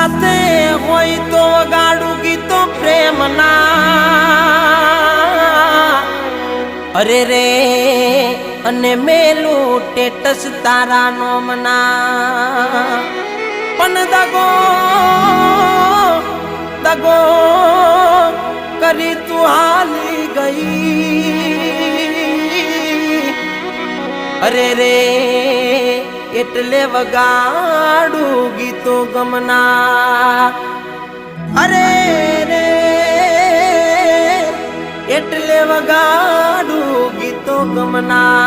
સાથે હોય તો ગાડું ગીતો પ્રેમના અરે રે અને મેલું ટેટસ તારા નોમના પણ દગો કરી તું હાલી ગઈ અરે રે એટલે વગાડું ગીતો ગમના અરે રે એટલે વગાડું ગીતો ગમના